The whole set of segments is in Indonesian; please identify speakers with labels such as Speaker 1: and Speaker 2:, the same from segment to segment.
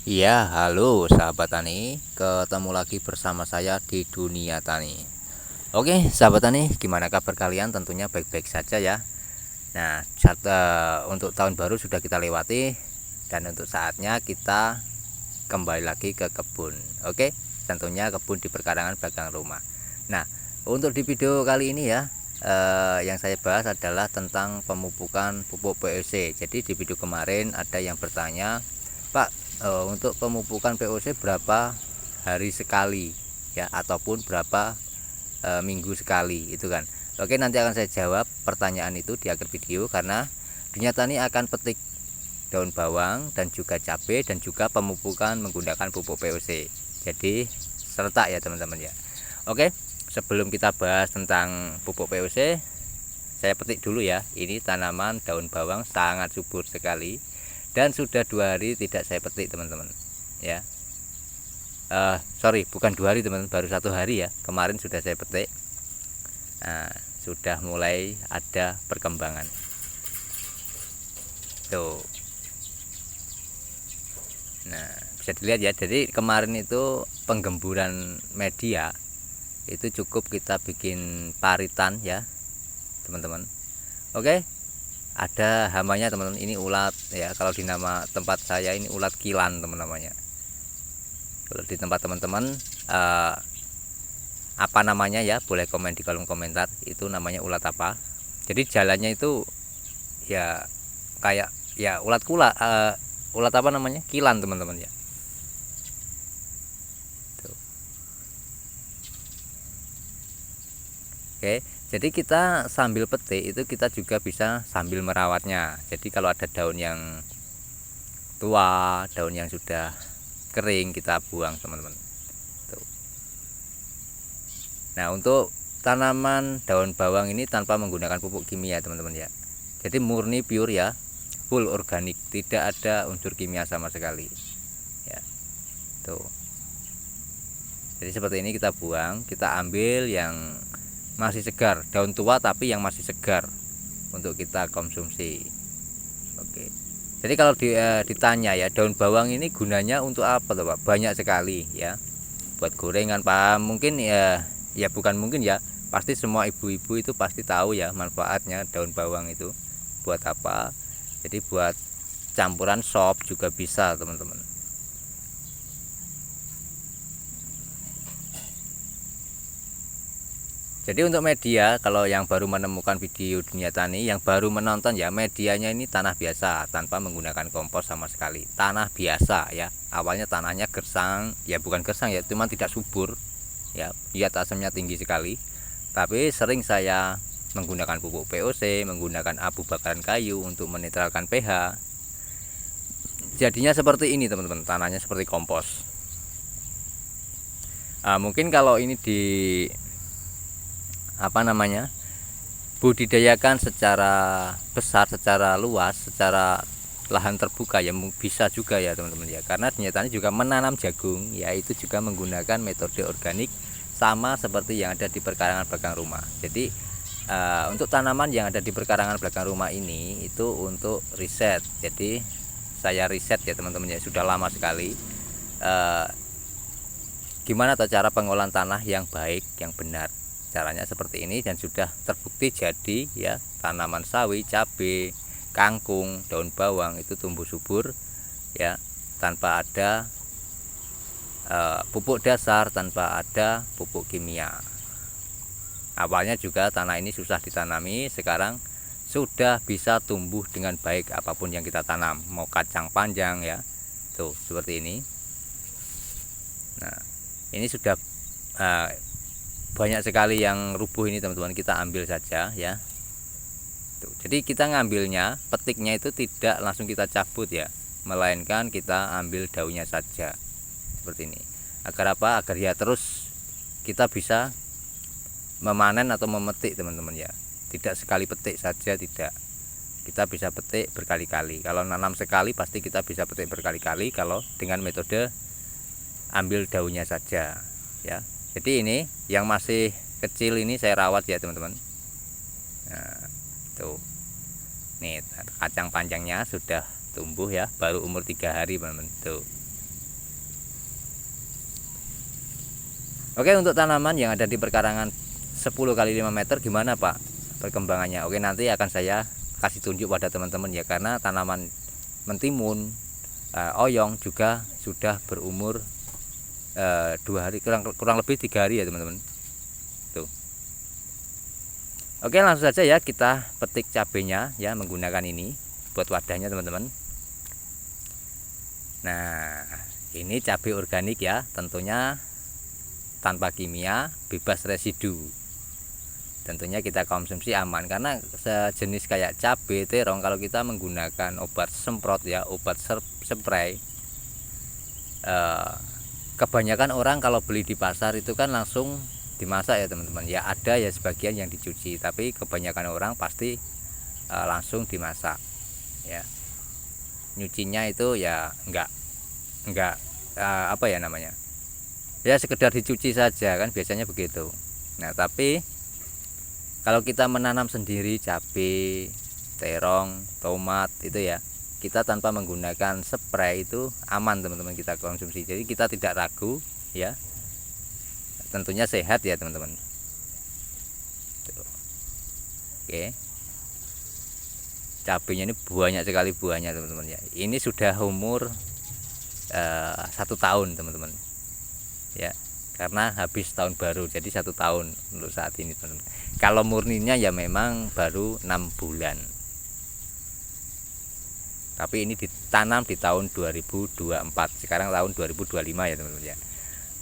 Speaker 1: Iya, halo sahabat tani, ketemu lagi bersama saya di Dunia Tani. Oke, sahabat tani, gimana kabar kalian? Tentunya baik-baik saja ya. Nah, untuk tahun baru sudah kita lewati dan untuk saatnya kita kembali lagi ke kebun. Oke, tentunya kebun di perkarangan belakang rumah. Nah, untuk di video kali ini ya, yang saya bahas adalah tentang pemupukan pupuk POC. Jadi di video kemarin ada yang bertanya, Pak, untuk pemupukan POC berapa hari sekali ya, ataupun berapa minggu sekali itu kan. Oke, nanti akan saya jawab pertanyaan itu di akhir video, karena Dunia Tani akan petik daun bawang dan juga cabai dan juga pemupukan menggunakan pupuk POC. Jadi serentak ya teman-teman ya. Oke, sebelum kita bahas tentang pupuk POC, saya petik dulu ya. Ini tanaman daun bawang sangat subur sekali dan sudah 2 hari tidak saya petik teman-teman ya. Sorry, bukan 2 hari teman-teman, baru 1 hari ya. Kemarin sudah saya petik. Nah, sudah mulai ada perkembangan tuh. Nah, bisa dilihat ya. Jadi kemarin itu penggemburan media itu cukup kita bikin paritan ya teman-teman. Oke, ada hamanya teman-teman. Ini ulat ya, kalau di nama tempat saya ini ulat kilan teman namanya. Kalau di tempat teman-teman apa namanya ya, boleh komen di kolom komentar itu namanya ulat apa. Jadi jalannya itu ya kayak ya ulat apa namanya, kilan teman-teman ya. Tuh. Oke, jadi kita sambil petik itu kita juga bisa sambil merawatnya. Jadi kalau ada daun yang tua, daun yang sudah kering, kita buang teman-teman. Nah, untuk tanaman daun bawang ini tanpa menggunakan pupuk kimia teman-teman ya. Jadi murni pure ya, full organik, tidak ada unsur kimia sama sekali ya. Tuh. Jadi seperti ini kita buang, kita ambil yang masih segar, daun tua tapi yang masih segar untuk kita konsumsi. Oke. Jadi kalau ditanya ya, daun bawang ini gunanya untuk apa tuh Pak? Banyak sekali ya. Buat gorengan Pak, mungkin ya bukan mungkin ya, pasti semua ibu-ibu itu pasti tahu ya manfaatnya daun bawang itu buat apa. Jadi buat campuran sop juga bisa teman-teman. Jadi untuk media, kalau yang baru menemukan video Dunia Tani, yang baru menonton ya, medianya ini tanah biasa tanpa menggunakan kompos sama sekali. Tanah biasa ya. Awalnya tanahnya gersang, ya bukan gersang ya, cuma tidak subur. Ya, lihat asamnya tinggi sekali. Tapi sering saya menggunakan pupuk POC, menggunakan abu bakaran kayu untuk menetralkan pH. Jadinya seperti ini teman-teman, tanahnya seperti kompos. Mungkin kalau ini di apa namanya, budidayakan secara besar, secara luas, secara lahan terbuka ya bisa juga ya teman-teman ya, karena nyatanya juga menanam jagung yaitu juga menggunakan metode organik sama seperti yang ada di perkarangan belakang rumah. Jadi untuk tanaman yang ada di perkarangan belakang rumah ini itu untuk riset. Jadi saya riset ya teman-teman ya, sudah lama sekali gimana cara pengolahan tanah yang baik, yang benar. Caranya seperti ini dan sudah terbukti jadi ya, tanaman sawi, cabai, kangkung, daun bawang itu tumbuh subur ya, tanpa ada pupuk dasar, tanpa ada pupuk kimia. Awalnya juga tanah ini susah ditanami, sekarang sudah bisa tumbuh dengan baik apapun yang kita tanam, mau kacang panjang ya, tuh seperti ini. Nah, ini sudah banyak sekali yang rubuh ini teman-teman, kita ambil saja ya. Tuh, jadi kita ngambilnya, petiknya itu tidak langsung kita cabut ya, melainkan kita ambil daunnya saja seperti ini. Agar apa? Agar ya terus kita bisa memanen atau memetik teman-teman ya. Tidak sekali petik saja, tidak. Kita bisa petik berkali-kali. Kalau nanam sekali pasti kita bisa petik berkali-kali kalau dengan metode ambil daunnya saja ya. Jadi ini yang masih kecil ini saya rawat ya teman-teman. Nah, tuh. Nih kacang panjangnya sudah tumbuh ya, baru umur 3 hari teman-teman. Tuh. Oke, untuk tanaman yang ada di perkarangan 10 kali 5 meter gimana Pak perkembangannya? Oke, nanti akan saya kasih tunjuk pada teman-teman ya, karena tanaman mentimun, oyong juga sudah berumur 2 hari, kurang lebih 3 hari ya teman-teman. Tuh. Oke, langsung saja ya kita petik cabenya ya, menggunakan ini buat wadahnya teman-teman. Nah, ini cabai organik ya, tentunya tanpa kimia, bebas residu. Tentunya kita konsumsi aman, karena sejenis kayak cabai terong kalau kita menggunakan obat semprot ya, obat spray, kebanyakan orang kalau beli di pasar itu kan langsung dimasak ya teman-teman ya. Ada ya sebagian yang dicuci, tapi kebanyakan orang pasti langsung dimasak ya. Nyucinya itu ya enggak apa ya namanya, ya sekedar dicuci saja kan, biasanya begitu. Nah, tapi kalau kita menanam sendiri cabai, terong, tomat itu ya, kita tanpa menggunakan spray itu aman teman-teman kita konsumsi. Jadi kita tidak ragu ya, tentunya sehat ya teman-teman. Oke, cabainya ini banyak sekali buahnya teman-teman ya. Ini sudah umur 1 tahun teman-teman ya, karena habis tahun baru, jadi 1 tahun untuk saat ini teman-teman. Kalau murninya ya memang baru 6 bulan, tapi ini ditanam di tahun 2024, sekarang tahun 2025 ya teman-teman ya.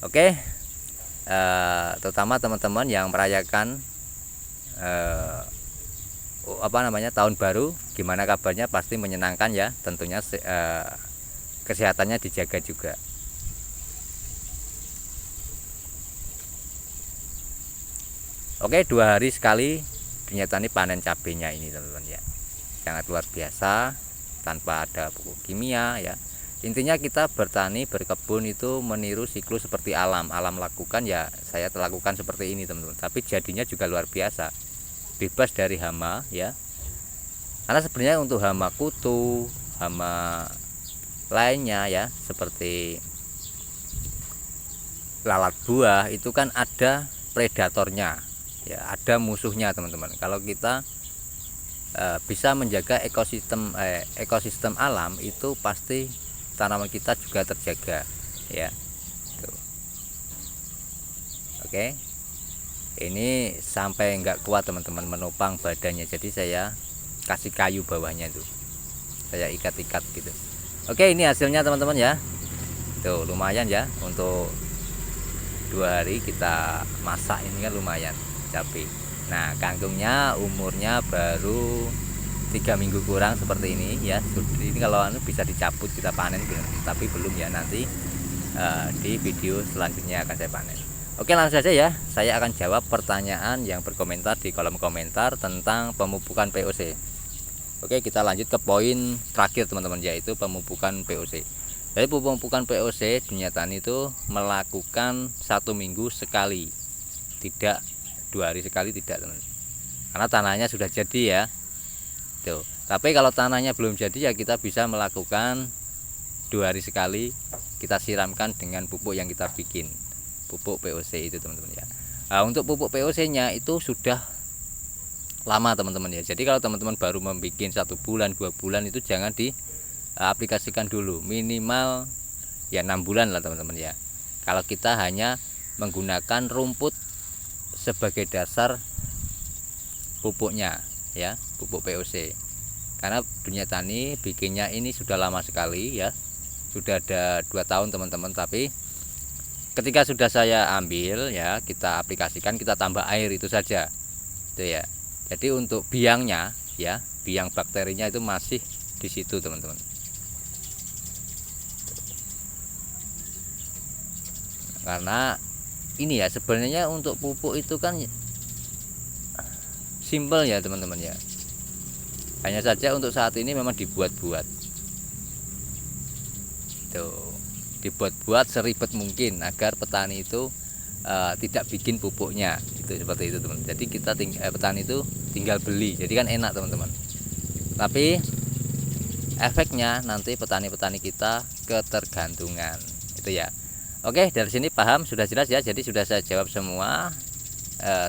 Speaker 1: Oke, terutama teman-teman yang merayakan tahun baru, gimana kabarnya? Pasti menyenangkan ya, tentunya kesehatannya dijaga juga. Oke, 2 hari sekali ternyata ini panen cabenya ini teman-teman ya, sangat luar biasa, tanpa ada pupuk kimia ya. Intinya kita bertani, berkebun itu meniru siklus seperti alam lakukan ya, saya lakukan seperti ini teman-teman. Tapi jadinya juga luar biasa, bebas dari hama ya, karena sebenarnya untuk hama kutu, hama lainnya ya, seperti lalat buah itu kan ada predatornya ya, ada musuhnya teman-teman. Kalau kita bisa menjaga ekosistem alam, itu pasti tanaman kita juga terjaga ya. Tuh. Oke, ini sampai nggak kuat teman-teman menopang badannya, jadi saya kasih kayu bawahnya tuh, saya ikat-ikat gitu. Oke, ini hasilnya teman-teman ya. Tuh lumayan ya, untuk 2 hari kita masak ini kan lumayan cabai. Nah, kangkungnya umurnya baru 3 minggu kurang seperti ini ya. Ini kalau bisa dicabut kita panen, tapi belum ya, nanti di video selanjutnya akan saya panen. Oke, langsung saja ya, saya akan jawab pertanyaan yang berkomentar di kolom komentar tentang pemupukan POC. Oke, kita lanjut ke poin terakhir teman-teman, yaitu pemupukan POC. Jadi pemupukan POC dunia tani itu melakukan 1 minggu sekali, tidak 2 hari sekali, tidak teman-teman, karena tanahnya sudah jadi ya. Tuh. Tapi kalau tanahnya belum jadi ya, kita bisa melakukan 2 hari sekali, kita siramkan dengan pupuk yang kita bikin, pupuk POC itu teman-teman ya. Nah, untuk pupuk POC nya itu sudah lama teman-teman ya. Jadi kalau teman-teman baru membuat 1 bulan 2 bulan itu jangan diaplikasikan dulu, minimal ya 6 bulan lah teman-teman ya. Kalau kita hanya menggunakan rumput sebagai dasar pupuknya ya, pupuk POC. Karena dunia tani bikinnya ini sudah lama sekali ya, sudah ada 2 tahun teman-teman. Tapi ketika sudah saya ambil ya, kita aplikasikan, kita tambah air itu saja itu ya. Jadi untuk biangnya ya, biang bakterinya itu masih di situ teman-teman. Karena ini ya, sebenarnya untuk pupuk itu kan simple ya teman-teman ya, hanya saja untuk saat ini memang dibuat-buat tuh, dibuat-buat seribet mungkin agar petani itu tidak bikin pupuknya itu, seperti itu teman. Jadi kita petani itu tinggal beli, jadi kan enak teman-teman. Tapi efeknya nanti petani-petani kita ketergantungan itu ya. Oke, dari sini paham, sudah jelas ya. Jadi sudah saya jawab semua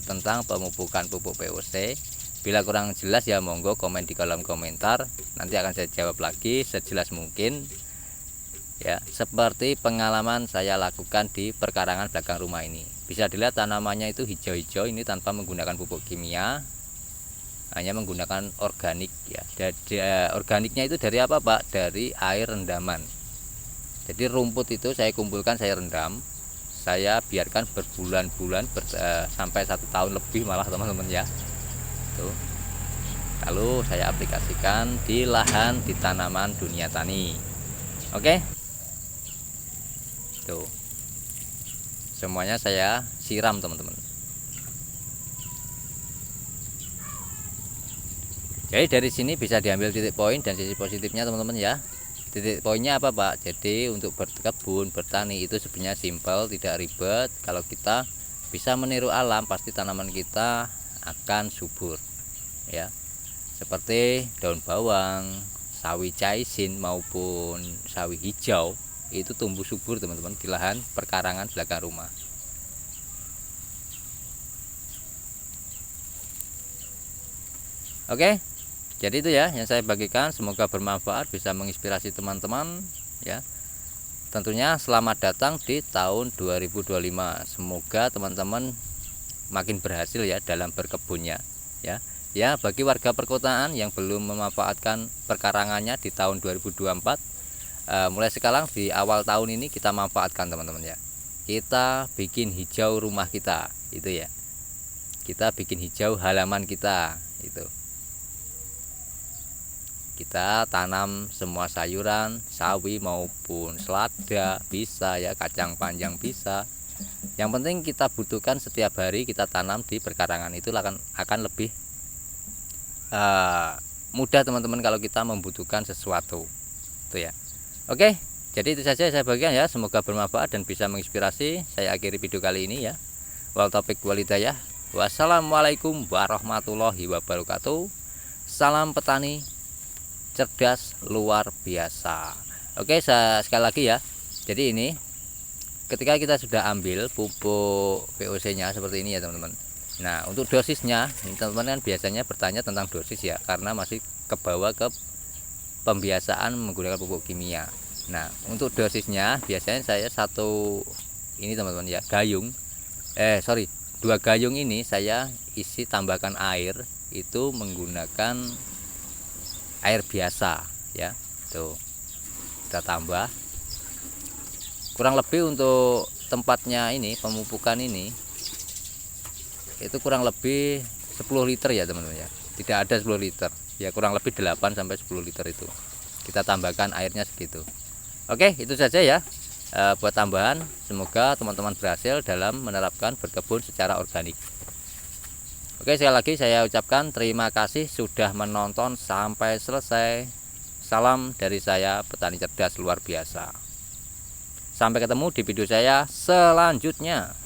Speaker 1: tentang pemupukan pupuk POC. Bila kurang jelas ya monggo komen di kolom komentar, nanti akan saya jawab lagi sejelas mungkin ya, seperti pengalaman saya lakukan di perkarangan belakang rumah ini. Bisa dilihat tanamannya itu hijau-hijau, ini tanpa menggunakan pupuk kimia, hanya menggunakan organik ya. Organiknya itu dari apa Pak? Dari air rendaman. Jadi rumput itu saya kumpulkan, saya rendam, saya biarkan berbulan-bulan sampai 1 tahun lebih malah teman-teman ya. Tuh. Lalu saya aplikasikan di lahan di tanaman Dunia Tani. Oke. Tuh. Semuanya saya siram teman-teman. Jadi dari sini bisa diambil titik poin dan sisi positifnya teman-teman ya. Titik poinnya apa Pak? Jadi untuk berkebun, bertani itu sebenarnya simpel, tidak ribet. Kalau kita bisa meniru alam, pasti tanaman kita akan subur ya. Seperti daun bawang, sawi caisin maupun sawi hijau itu tumbuh subur teman-teman di lahan perkarangan belakang rumah. Oke, jadi itu ya yang saya bagikan, semoga bermanfaat, bisa menginspirasi teman-teman ya. Tentunya selamat datang di tahun 2025. Semoga teman-teman makin berhasil ya dalam berkebunnya ya. Ya, bagi warga perkotaan yang belum memanfaatkan perkarangannya di tahun 2024, mulai sekarang di awal tahun ini kita manfaatkan teman-teman ya. Kita bikin hijau rumah kita, itu ya. Kita bikin hijau halaman kita, itu. Kita tanam semua sayuran, sawi maupun selada bisa ya, kacang panjang bisa. Yang penting kita butuhkan setiap hari kita tanam di perkarangan, itu akan lebih mudah teman-teman kalau kita membutuhkan sesuatu itu ya. Oke, jadi itu saja saya bagikan ya, semoga bermanfaat dan bisa menginspirasi. Saya akhiri video kali ini ya. Wal taufiq wal hidayah. Wassalamualaikum warahmatullahi wabarakatuh. Salam petani cerdas luar biasa. Oke, sekali lagi ya. Jadi ini ketika kita sudah ambil pupuk POC nya seperti ini ya teman-teman. Nah, untuk dosisnya, teman-teman kan biasanya bertanya tentang dosis ya, karena masih kebawa ke pembiasaan menggunakan pupuk kimia. Nah, untuk dosisnya biasanya saya ini teman-teman ya, dua gayung ini saya isi tambahkan air, itu menggunakan air biasa ya. Tuh, kita tambah. Kurang lebih untuk tempatnya ini, pemupukan ini itu kurang lebih 10 liter ya teman-teman ya. Tidak ada 10 liter ya, kurang lebih 8 sampai 10 liter itu kita tambahkan airnya segitu. Oke, itu saja ya buat tambahan. Semoga teman-teman berhasil dalam menerapkan berkebun secara organik. Oke, sekali lagi saya ucapkan terima kasih sudah menonton sampai selesai. Salam dari saya, petani cerdas luar biasa. Sampai ketemu di video saya selanjutnya.